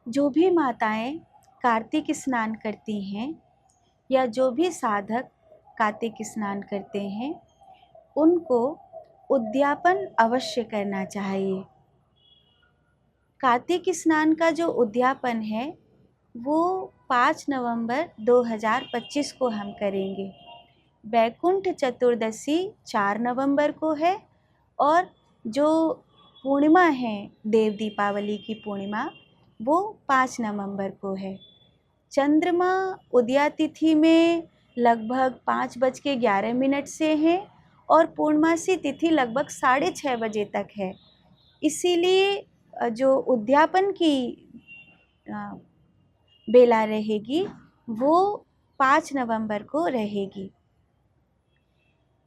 जो भी माताएं कार्तिक स्नान करती हैं या जो भी साधक कार्तिक स्नान करते हैं उनको उद्यापन अवश्य करना चाहिए। कार्तिक स्नान का जो उद्यापन है वो 5 नवंबर 2025 को हम करेंगे। वैकुंठ चतुर्दशी 4 नवंबर को है और जो पूर्णिमा है देव दीपावली की पूर्णिमा वो 5 नवंबर को है। चंद्रमा उदया तिथि में लगभग 5:11 से है और पूर्णमासी तिथि लगभग 6:30 बजे तक है। इसीलिए जो उद्यापन की बेला रहेगी वो 5 नवंबर को रहेगी।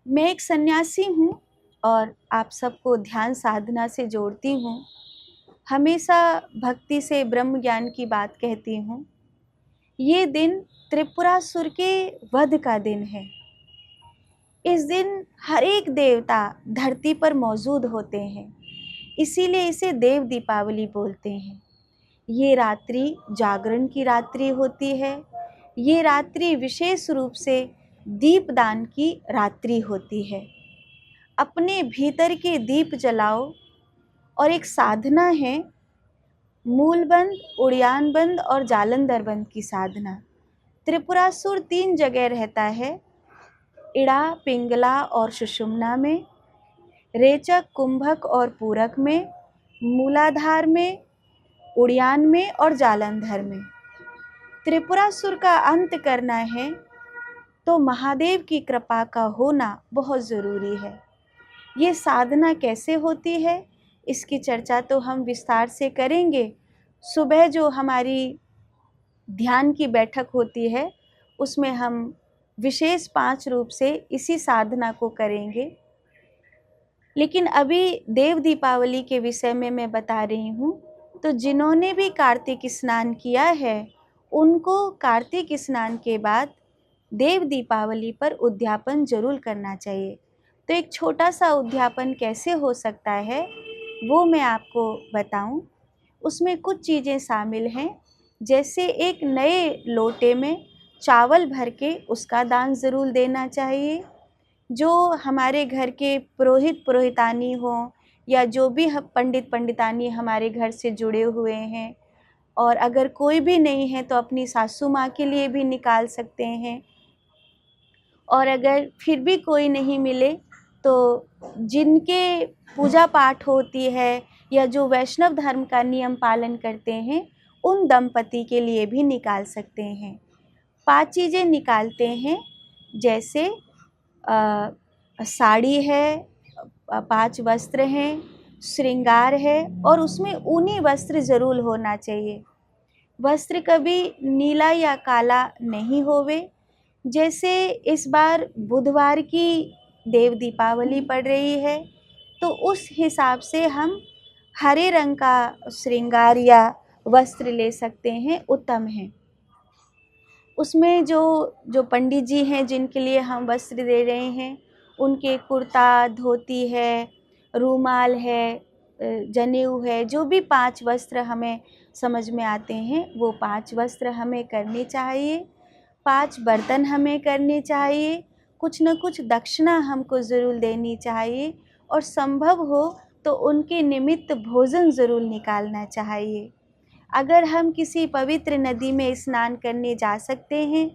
मैं एक सन्यासी हूँ और आप सबको ध्यान साधना से जोड़ती हूँ। हमेशा भक्ति से ब्रह्म ज्ञान की बात कहती हूँ। ये दिन त्रिपुरासुर के वध का दिन है। इस दिन हर एक देवता धरती पर मौजूद होते हैं, इसीलिए इसे देव दीपावली बोलते हैं। ये रात्रि जागरण की रात्रि होती है। ये रात्रि विशेष रूप से दीपदान की रात्रि होती है। अपने भीतर के दीप जलाओ और एक साधना है मूलबंद, उड़ियानबंद और जालंधर बंद की साधना। त्रिपुरासुर 3 जगह रहता है, इड़ा, पिंगला और सुषुम्ना में, रेचक, कुंभक और पूरक में, मूलाधार में, उड़ियान में और जालंधर में। त्रिपुरासुर का अंत करना है तो महादेव की कृपा का होना बहुत ज़रूरी है। ये साधना कैसे होती है इसकी चर्चा तो हम विस्तार से करेंगे। सुबह जो हमारी ध्यान की बैठक होती है उसमें हम विशेष 5 रूप से इसी साधना को करेंगे। लेकिन अभी देव दीपावली के विषय में मैं बता रही हूँ। तो जिन्होंने भी कार्तिक स्नान किया है उनको कार्तिक स्नान के बाद देव दीपावली पर उद्यापन जरूर करना चाहिए। तो एक छोटा सा उद्यापन कैसे हो सकता है वो मैं आपको बताऊं। उसमें कुछ चीज़ें शामिल हैं, जैसे एक नए लोटे में चावल भर के उसका दान ज़रूर देना चाहिए। जो हमारे घर के पुरोहित पुरोहितानी हो या जो भी पंडित पंडितानी हमारे घर से जुड़े हुए हैं, और अगर कोई भी नहीं है तो अपनी सासू माँ के लिए भी निकाल सकते हैं। और अगर फिर भी कोई नहीं मिले तो जिनके पूजा पाठ होती है या जो वैष्णव धर्म का नियम पालन करते हैं उन दंपति के लिए भी निकाल सकते हैं। 5 चीज़ें निकालते हैं, जैसे साड़ी है, 5 वस्त्र हैं, श्रृंगार है और उसमें ऊनी वस्त्र ज़रूर होना चाहिए। वस्त्र कभी नीला या काला नहीं होवे। जैसे इस बार बुधवार की देव दीपावली पड़ रही है तो उस हिसाब से हम हरे रंग का श्रृंगार या वस्त्र ले सकते हैं, उत्तम है। उसमें जो पंडित जी हैं जिनके लिए हम वस्त्र दे रहे हैं उनके कुर्ता, धोती है, रूमाल है, जनेऊ है, जो भी 5 वस्त्र हमें समझ में आते हैं वो 5 वस्त्र हमें करने चाहिए। 5 बर्तन हमें करने चाहिए। कुछ न कुछ दक्षिणा हमको ज़रूर देनी चाहिए और संभव हो तो उनके निमित्त भोजन ज़रूर निकालना चाहिए। अगर हम किसी पवित्र नदी में स्नान करने जा सकते हैं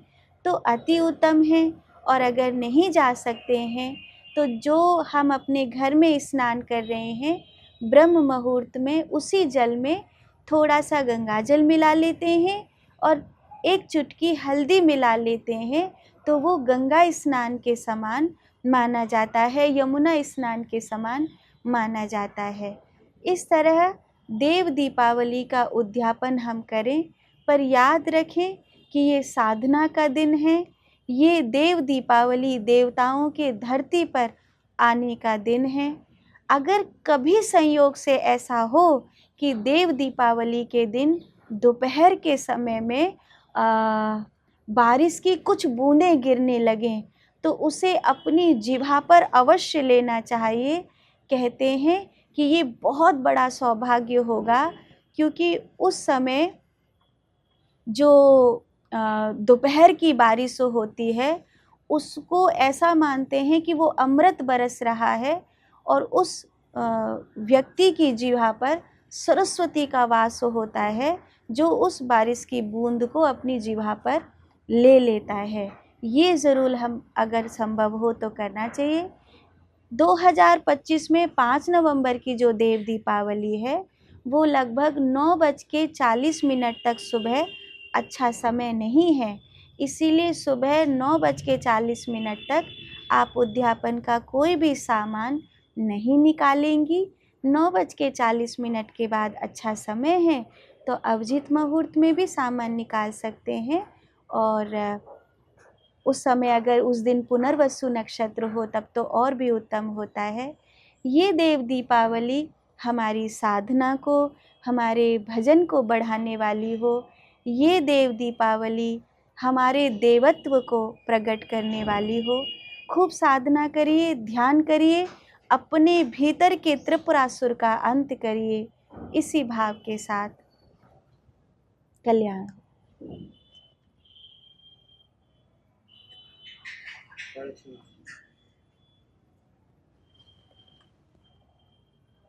तो अति उत्तम है, और अगर नहीं जा सकते हैं तो जो हम अपने घर में स्नान कर रहे हैं ब्रह्म मुहूर्त में उसी जल में थोड़ा सा गंगा जल मिला लेते हैं और एक चुटकी हल्दी मिला लेते हैं तो वो गंगा स्नान के समान माना जाता है, यमुना स्नान के समान माना जाता है। इस तरह देव दीपावली का उद्यापन हम करें, पर याद रखें कि ये साधना का दिन है। ये देव दीपावली देवताओं के धरती पर आने का दिन है। अगर कभी संयोग से ऐसा हो कि देव दीपावली के दिन दोपहर के समय में बारिश की कुछ बूंदें गिरने लगें तो उसे अपनी जिह्वा पर अवश्य लेना चाहिए। कहते हैं कि ये बहुत बड़ा सौभाग्य होगा, क्योंकि उस समय जो दोपहर की बारिश होती है उसको ऐसा मानते हैं कि वो अमृत बरस रहा है और उस व्यक्ति की जीवा पर सरस्वती का वास होता है, जो उस बारिश की बूंद को अपनी जीवा पर ले लेता है। ये ज़रूर हम अगर संभव हो तो करना चाहिए। 2025 में 5 नवंबर की जो देव दीपावली है वो लगभग 9:40 तक सुबह अच्छा समय नहीं है, इसीलिए सुबह 9:40 तक आप उद्यापन का कोई भी सामान नहीं निकालेंगी। 9:40 के बाद अच्छा समय है तो अभिजीत मुहूर्त में भी सामान निकाल सकते हैं, और उस समय अगर उस दिन पुनर्वसु नक्षत्र हो तब तो और भी उत्तम होता है। ये देव दीपावली हमारी साधना को, हमारे भजन को बढ़ाने वाली हो। ये देव दीपावली हमारे देवत्व को प्रकट करने वाली हो। खूब साधना करिए, ध्यान करिए, अपने भीतर के त्रिपुरासुर का अंत करिए। इसी भाव के साथ कल्याण।